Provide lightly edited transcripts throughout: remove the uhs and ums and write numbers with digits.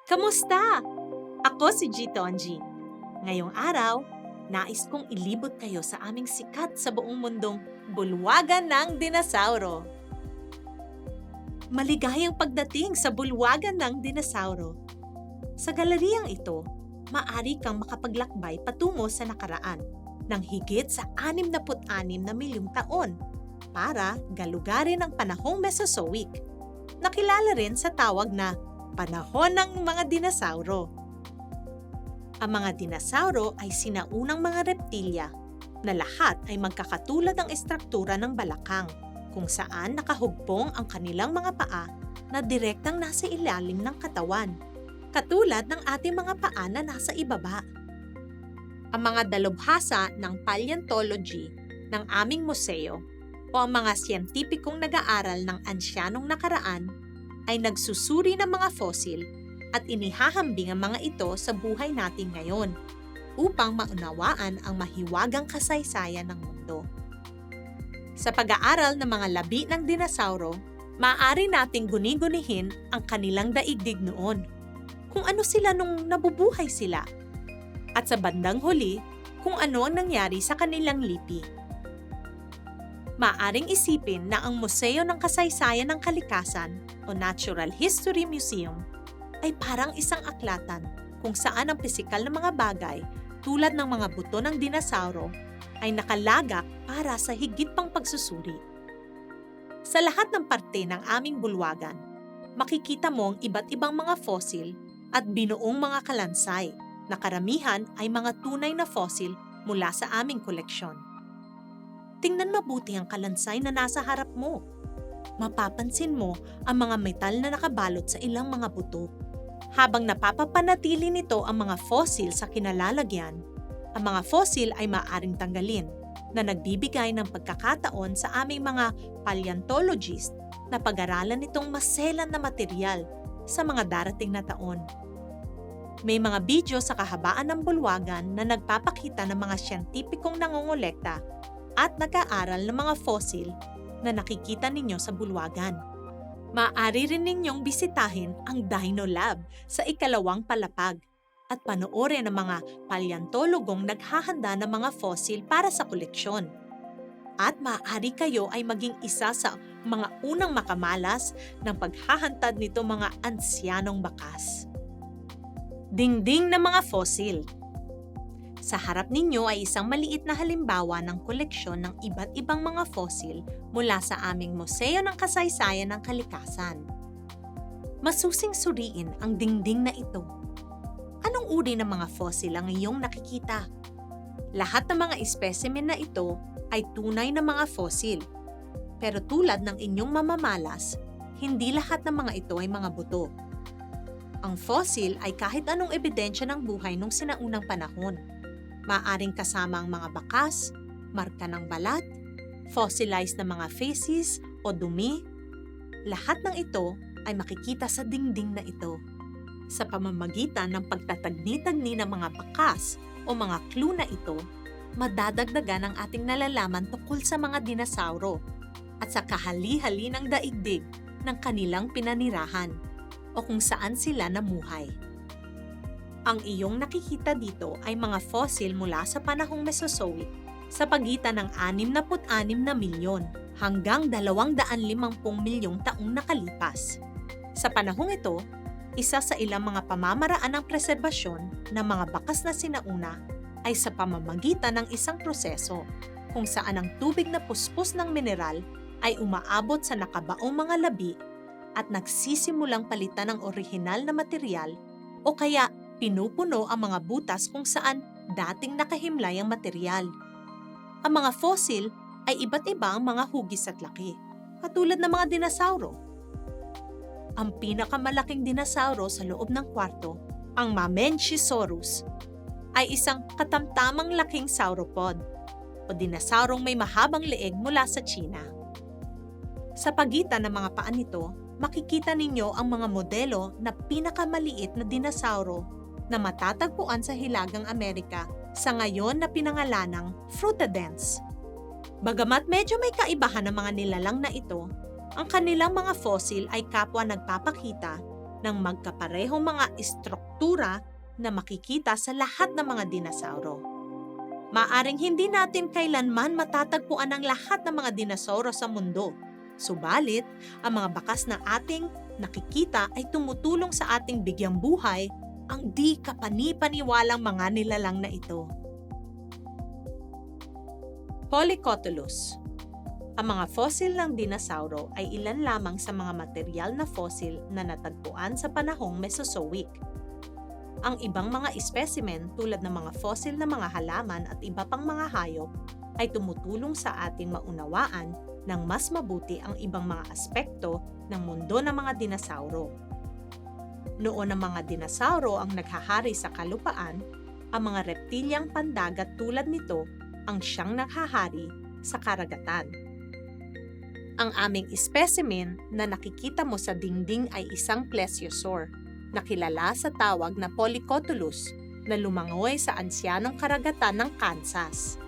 Kamusta? Ako si G. Tonji. Ngayong araw, nais kong ilibot kayo sa aming sikat sa buong mundong bulwagan ng dinosauro. Maligayang pagdating sa bulwagan ng dinosauro. Sa galeriyang ito, maaari kang makapaglakbay patungo sa nakaraan ng higit sa 66 na milyong taon para galugarin ang panahong Mesozoic. Nakilala rin sa tawag na panahon ng mga dinosauro. Ang mga dinosauro ay sinaunang mga reptilya na lahat ay magkakatulad ang estruktura ng balakang kung saan nakahugpong ang kanilang mga paa na direktang nasa ilalim ng katawan, katulad ng ating mga paa na nasa ibaba. Ang mga dalubhasa ng paleontology ng aming museo o ang mga siyentipikong nag-aaral ng ansyanong nakaraan ay nagsusuri ng mga fossil at inihahambing ang mga ito sa buhay natin ngayon upang maunawaan ang mahiwagang kasaysayan ng mundo. Sa pag-aaral ng mga labi ng dinosauro, maaari nating guni-gunihin ang kanilang daigdig noon, kung ano sila nung nabubuhay sila, at sa bandang huli, kung ano ang nangyari sa kanilang lipi. Maaring isipin na ang Museo ng Kasaysayan ng Kalikasan o Natural History Museum ay parang isang aklatan kung saan ang pisikal na mga bagay tulad ng mga buto ng dinosauro ay nakalagak para sa higit pang pagsusuri. Sa lahat ng parte ng aming bulwagan, makikita mo ang iba't ibang mga fossil at binuong mga kalansay na karamihan ay mga tunay na fossil mula sa aming koleksyon. Tingnan mabuti ang kalansay na nasa harap mo. Mapapansin mo ang mga metal na nakabalot sa ilang mga buto. Habang napapapanatili nito ang mga fossil sa kinalalagyan, ang mga fossil ay maaaring tanggalin na nagbibigay ng pagkakataon sa aming mga paleontologist na pag-aralan itong maselan na material sa mga darating na taon. May mga video sa kahabaan ng bulwagan na nagpapakita ng mga siyentipikong nangongolekta at nag-aaral ng mga fossil na nakikita ninyo sa bulwagan. Maaari rin ninyong bisitahin ang Dino Lab sa ikalawang palapag at panoorin ang mga paleontologong naghahanda ng mga fossil para sa koleksyon. At maaari kayo ay maging isa sa mga unang makamalas ng paghahantad nito mga ansyanong bakas. Dingding ng mga fossil. Sa harap ninyo ay isang maliit na halimbawa ng koleksyon ng iba't ibang mga fossil mula sa aming Museo ng Kasaysayan ng Kalikasan. Masusing suriin ang dingding na ito. Anong uri ng mga fossil ang iyong nakikita? Lahat ng mga espesimen na ito ay tunay na mga fossil. Pero tulad ng inyong mamamalas, hindi lahat ng mga ito ay mga buto. Ang fossil ay kahit anong ebidensya ng buhay nung sinaunang panahon. Maaring kasama ang mga bakas, marka ng balat, fossilized na mga feces o dumi. Lahat ng ito ay makikita sa dingding na ito. Sa pamamagitan ng pagtatagni-tagni ng mga bakas o mga clue na ito, madadagdagan ang ating nalalaman tungkol sa mga dinosauro at sa kahali-hali ng daigdig ng kanilang pinanirahan o kung saan sila namuhay. Ang iyong nakikita dito ay mga fossil mula sa panahong Mesozoic sa pagitan ng 66 na milyon hanggang 250 milyong taong nakalipas. Sa panahong ito, isa sa ilang mga pamamaraan ng preserbasyon ng mga bakas na sinauna ay sa pamamagitan ng isang proseso kung saan ang tubig na puspos ng mineral ay umaabot sa nakabaong mga labi at nagsisimulang palitan ng orihinal na material o kaya pinupuno ang mga butas kung saan dating nakahimlay ang material. Ang mga fossil ay iba't ibang mga hugis at laki, katulad ng mga dinosauro. Ang pinakamalaking dinosauro sa loob ng kwarto, ang Mamenchisaurus, ay isang katamtamang laking sauropod o dinosaurong may mahabang leeg mula sa China. Sa pagitan ng mga paa nito, makikita ninyo ang mga modelo na pinakamaliit na dinosauro na matatagpuan sa Hilagang Amerika sa ngayon na pinangalanang Frutadens. Bagamat medyo may kaibahan ng mga nilalang na ito, ang kanilang mga fossil ay kapwa nagpapakita ng magkaparehong mga istruktura na makikita sa lahat ng mga dinosauro. Maaring hindi natin kailanman matatagpuan ang lahat ng mga dinosauro sa mundo. Subalit, ang mga bakas na ating nakikita ay tumutulong sa ating bigyang buhay ang di kapani-paniwalang mga nilalang na ito. Polycotylus. Ang mga fossil ng dinosauro ay ilan lamang sa mga materyal na fossil na natagpuan sa panahong Mesozoic. Ang ibang mga specimen tulad ng mga fossil na mga halaman at iba pang mga hayop ay tumutulong sa ating maunawaan ng mas mabuti ang ibang mga aspekto ng mundo ng mga dinosauro. Noon ang mga dinosauro ang naghahari sa kalupaan, ang mga reptilyang pandagat tulad nito ang siyang naghahari sa karagatan. Ang aming specimen na nakikita mo sa dingding ay isang plesiosaur na kilala sa tawag na Polycotylus na lumangoy sa ansyanong karagatan ng Kansas.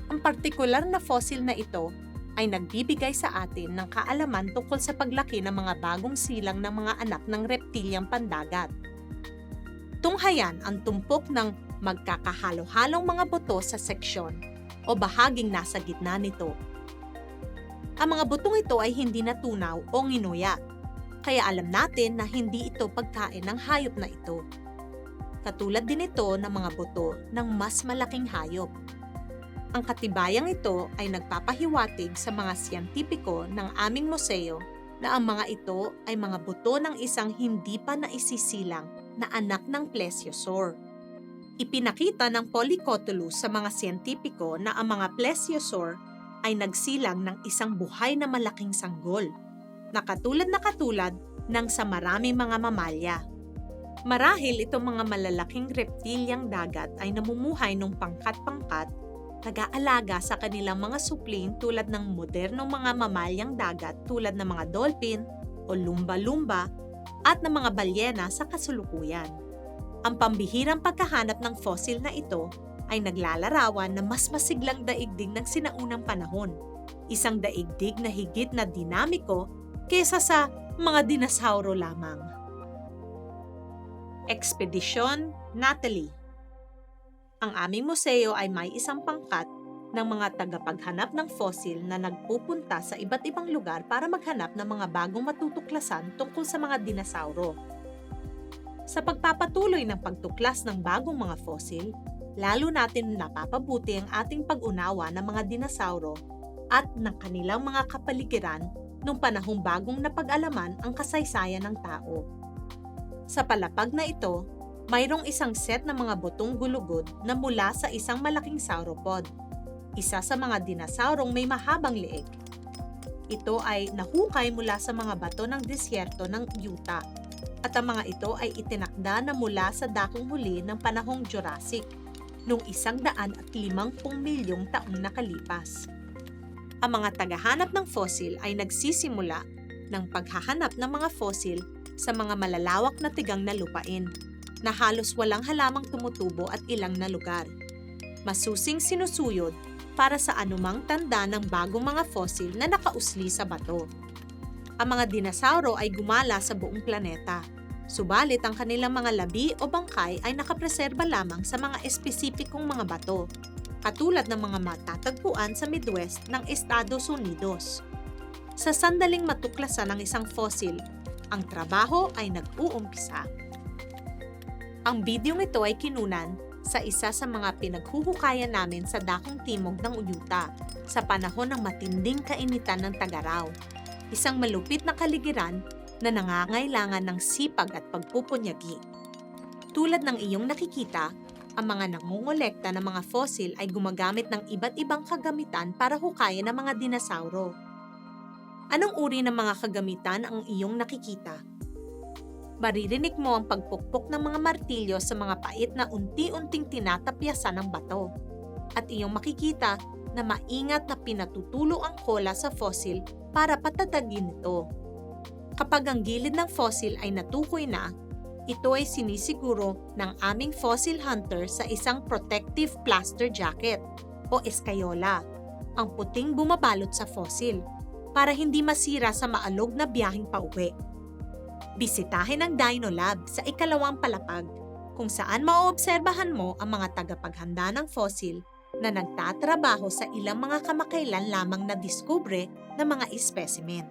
Ang partikular na fossil na ito ay nagbibigay sa atin ng kaalaman tungkol sa paglaki ng mga bagong silang ng mga anak ng reptilyang pandagat. Tunghayan ang tumpok ng magkakahalo-halong mga buto sa seksyon o bahaging nasa gitna nito. Ang mga butong ito ay hindi natunaw o nginuya, kaya alam natin na hindi ito pagkain ng hayop na ito. Katulad din ito ng mga buto ng mas malaking hayop. Ang katibayang ito ay nagpapahiwatig sa mga siyentipiko ng aming museo na ang mga ito ay mga buto ng isang hindi pa naisisilang na anak ng plesiosaur. Ipinakita ng Polycotylus sa mga siyentipiko na ang mga plesiosaur ay nagsilang ng isang buhay na malaking sanggol, na katulad ng sa maraming mga mamalya. Marahil itong mga malalaking reptilyang dagat ay namumuhay ng pangkat-pangkat, nag-aalaga sa kanilang mga supling tulad ng modernong mga mamalyang dagat tulad ng mga dolphin o lumba-lumba at ng mga balyena sa kasulukuyan. Ang pambihirang pagkahanap ng fossil na ito ay naglalarawan na mas masiglang daigdig ng sinaunang panahon, isang daigdig na higit na dinamiko kesa sa mga dinosauro lamang. Ekspedisyon Natalie. Ang aming museo ay may isang pangkat ng mga tagapaghanap ng fossil na nagpupunta sa iba't ibang lugar para maghanap ng mga bagong matutuklasan tungkol sa mga dinosauro. Sa pagpapatuloy ng pagtuklas ng bagong mga fossil, lalo natin napapabuti ang ating pag-unawa ng mga dinosauro at ng kanilang mga kapaligiran nung panahong bagong napag-alaman ang kasaysayan ng tao. Sa palapag na ito, mayroong isang set ng mga butong gulugod na mula sa isang malaking sauropod, isa sa mga dinosaurong may mahabang leeg. Ito ay nahukay mula sa mga bato ng disyerto ng Utah, at ang mga ito ay itinakda na mula sa dakong huli ng panahong Jurassic, noong 150 milyong taong nakalipas. Ang mga tagahanap ng fossil ay nagsisimula ng paghahanap ng mga fossil sa mga malalawak na tigang na lupain, na halos walang halamang tumutubo at ilang na lugar. Masusing sinusuyod para sa anumang tanda ng bagong mga fossil na nakausli sa bato. Ang mga dinosauro ay gumala sa buong planeta, subalit ang kanilang mga labi o bangkay ay nakapreserba lamang sa mga espesipikong mga bato, katulad ng mga matatagpuan sa Midwest ng Estados Unidos. Sa sandaling matuklasan ng isang fossil, ang trabaho ay nag-uumpisa. Ang bidyong ito ay kinunan sa isa sa mga pinaghuhukayan namin sa dakong timog ng Utah sa panahon ng matinding kainitan ng tag-araw, isang malupit na kaligiran na nangangailangan ng sipag at pagpupunyagi. Tulad ng iyong nakikita, ang mga nangongolekta ng mga fossil ay gumagamit ng iba't ibang kagamitan para hukayan ng mga dinosauro. Anong uri ng mga kagamitan ang iyong nakikita? Maririnig mo ang pagpukpok ng mga martilyo sa mga pait na unti-unting tinatapyasan ng bato. At iyong makikita na maingat na pinatutulo ang kola sa fossil para patatagin ito. Kapag ang gilid ng fossil ay natukoy na, ito ay sinisiguro ng aming fossil hunter sa isang protective plaster jacket o eskayola, ang puting bumabalot sa fossil, para hindi masira sa maalog na biyaheng pauwi. Bisitahin ang Dino Lab sa ikalawang palapag, kung saan maoobserbahan mo ang mga tagapaghanda ng fossil na nagtatrabaho sa ilang mga kamakailan lamang na diskubre ng mga espesimen.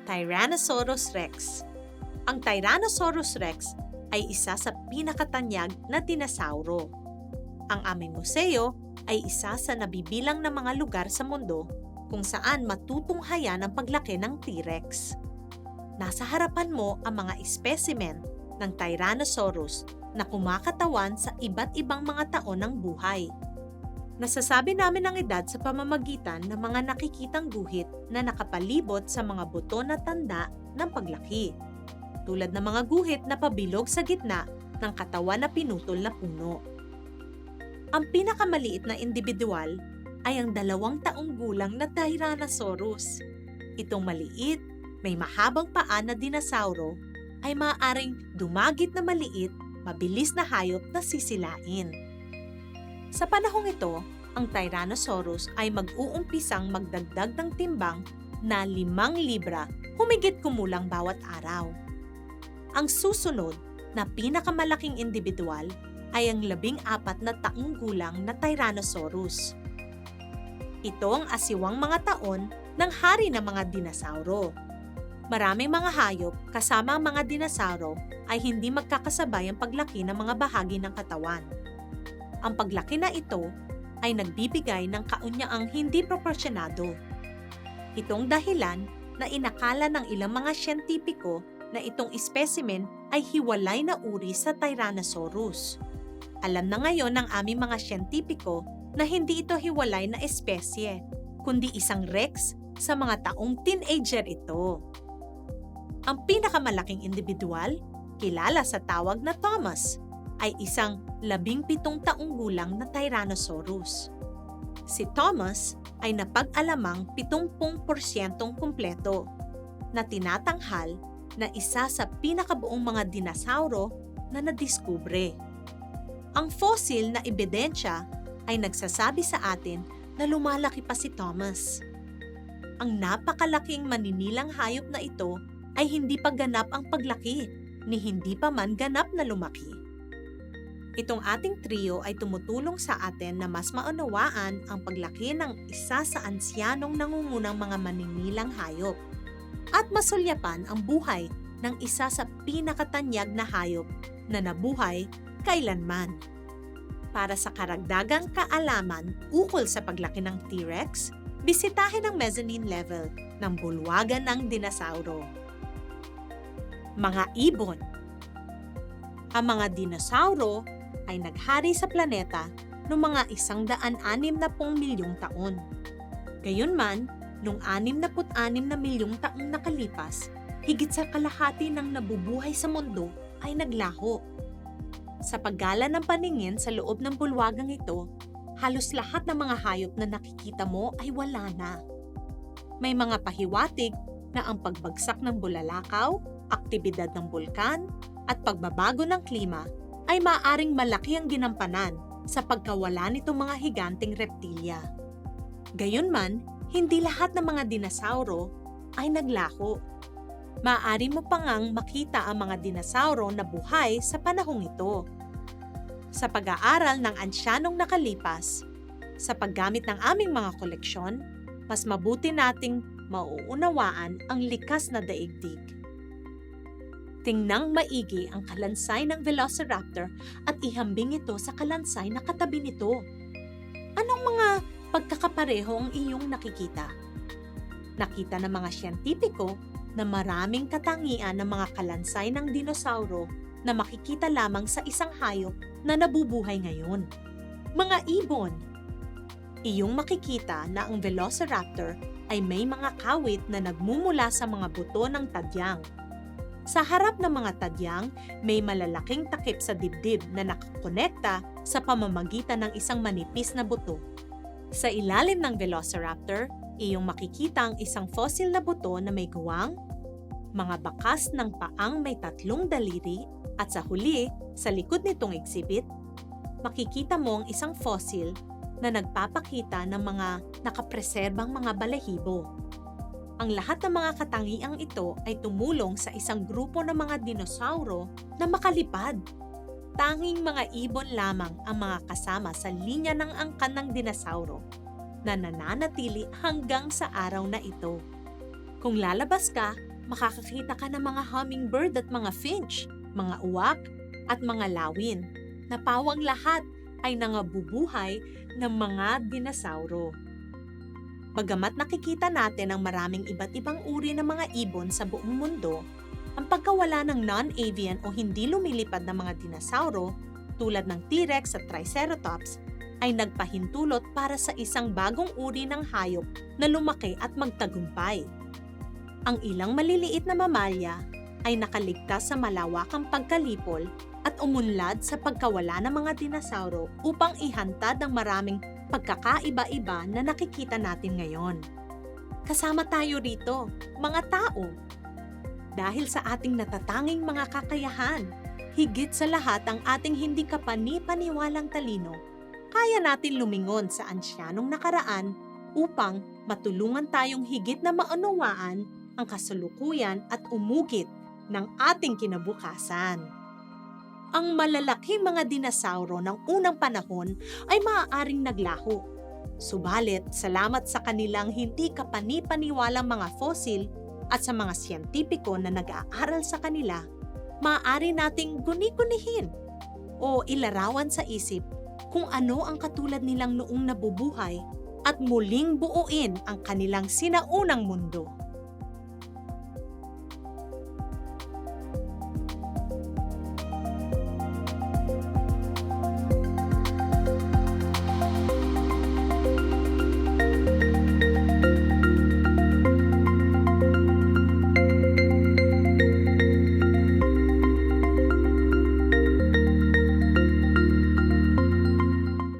Tyrannosaurus Rex. Ang Tyrannosaurus Rex ay isa sa pinakatanyag na dinosauro. Ang aming museo ay isa sa nabibilang na mga lugar sa mundo kung saan matutunghayan ang paglaki ng T-Rex. Nasa harapan mo ang mga espesimen ng Tyrannosaurus na kumakatawan sa iba't ibang mga taon ng buhay. Nasasabi namin ang edad sa pamamagitan ng mga nakikitang guhit na nakapalibot sa mga buto na tanda ng paglaki, tulad ng mga guhit na pabilog sa gitna ng katawan na pinutol na puno. Ang pinakamaliit na individual ay ang 2 taong gulang na Tyrannosaurus. Itong maliit, may mahabang paa na dinosauro ay maaaring dumagit na maliit, mabilis na hayop na sisilain. Sa panahong ito, ang Tyrannosaurus ay mag-uumpisang magdagdag ng timbang na 5 libra, humigit kumulang bawat araw. Ang susunod na pinakamalaking individual ay ang 14 na taong gulang na Tyrannosaurus. Ito ang asiwang mga taon ng hari ng mga dinosauro. Maraming mga hayop kasama ang mga dinosauro ay hindi magkakasabay ang paglaki ng mga bahagi ng katawan. Ang paglaki na ito ay nagbibigay ng kaunyaang hindi proporsyonado. Itong dahilan na inakala ng ilang mga siyentipiko na itong espesimen ay hiwalay na uri sa Tyrannosaurus. Alam na ngayon ng aming mga siyentipiko na hindi ito hiwalay na espesye, kundi isang Rex sa mga taong teenager ito. Ang pinakamalaking individual, kilala sa tawag na Thomas, ay isang 17 taong gulang na Tyrannosaurus. Si Thomas ay napag-alamang 70% kumpleto, na tinatanghal na isa sa pinakabuong mga dinosauro na nadiskubre. Ang fossil na ebidensya ay nagsasabi sa atin na lumalaki pa si Thomas. Ang napakalaking maninilang hayop na ito ay hindi pa ganap ang paglaki, ni hindi pa man ganap na lumaki. Itong ating trio ay tumutulong sa atin na mas maunawaan ang paglaki ng isa sa ansyanong nangungunang mga maninilang hayop at masulyapan ang buhay ng isa sa pinakatanyag na hayop na nabuhay kailanman. Para sa karagdagang kaalaman ukol sa paglaki ng T-Rex, bisitahin ang mezzanine level ng bulwagan ng dinosauro. Mga ibon. Ang mga dinosauro ay naghari sa planeta noong mga 160 milyong taon. Gayunman, noong 66 na milyong taong nakalipas, higit sa kalahati ng nabubuhay sa mundo ay naglaho. Sa paggala ng paningin sa loob ng bulwagang ito, halos lahat ng mga hayop na nakikita mo ay wala na. May mga pahiwatig na ang pagbagsak ng bulalakaw, aktibidad ng bulkan, at pagbabago ng klima ay maaaring malaki ang ginampanan sa pagkawala nitong mga higanteng reptilya. Gayunman, hindi lahat ng mga dinosauro ay naglaho. Maaari mo pa ngang makita ang mga dinosauro na buhay sa panahong ito. Sa pag-aaral ng ansyanong nakalipas, sa paggamit ng aming mga koleksyon, mas mabuti nating mauunawaan ang likas na daigdig. Tingnang maigi ang kalansay ng Velociraptor at ihambing ito sa kalansay na katabi nito. Anong mga pagkakapareho ang iyong nakikita? Nakita ng mga siyentipiko na maraming katangian ng mga kalansay ng dinosauro na makikita lamang sa isang hayop na nabubuhay ngayon. Mga ibon. Iyong makikita na ang Velociraptor ay may mga kawit na nagmumula sa mga buto ng tadyang. Sa harap ng mga tadyang, may malalaking takip sa dibdib na nakakonekta sa pamamagitan ng isang manipis na buto. Sa ilalim ng Velociraptor, iyong makikita ang isang fossil na buto na may guwang, mga bakas ng paang may 3 daliri, at sa huli, sa likod nitong exhibit, makikita mo ang isang fossil na nagpapakita ng mga nakapreserbang mga balahibo. Ang lahat ng mga katangiang ito ay tumulong sa isang grupo ng mga dinosauro na makalipad. Tanging mga ibon lamang ang mga kasama sa linya ng angkan ng dinosauro na nananatili hanggang sa araw na ito. Kung lalabas ka, makakakita ka ng mga hummingbird at mga finch, mga uwak at mga lawin na pawang lahat ay nangabubuhay ng mga dinosauro. Bagamat nakikita natin ang maraming iba't ibang uri ng mga ibon sa buong mundo, ang pagkawala ng non-avian o hindi lumilipad na mga dinosauro tulad ng T-Rex at Triceratops ay nagpahintulot para sa isang bagong uri ng hayop na lumaki at magtagumpay. Ang ilang maliliit na mamalya ay nakaligtas sa malawakang pagkalipol at umunlad sa pagkawala ng mga dinosauro upang ihantad ang maraming pagkakaiba-iba na nakikita natin ngayon. Kasama tayo rito, mga tao. Dahil sa ating natatanging mga kakayahan, higit sa lahat ang ating hindi kapani-paniwalang talino, kaya natin lumingon sa ansyanong nakaraan upang matulungan tayong higit na maunawaan ang kasalukuyan at umugit ng ating kinabukasan. Ang malalaking mga dinosauro ng unang panahon ay maaaring naglaho. Subalit, salamat sa kanilang hindi kapani-paniwalang mga fossil at sa mga siyentipiko na nag-aaral sa kanila, maaari nating guni-gunihin o ilarawan sa isip kung ano ang katulad nilang noong nabubuhay at muling buuin ang kanilang sinaunang mundo.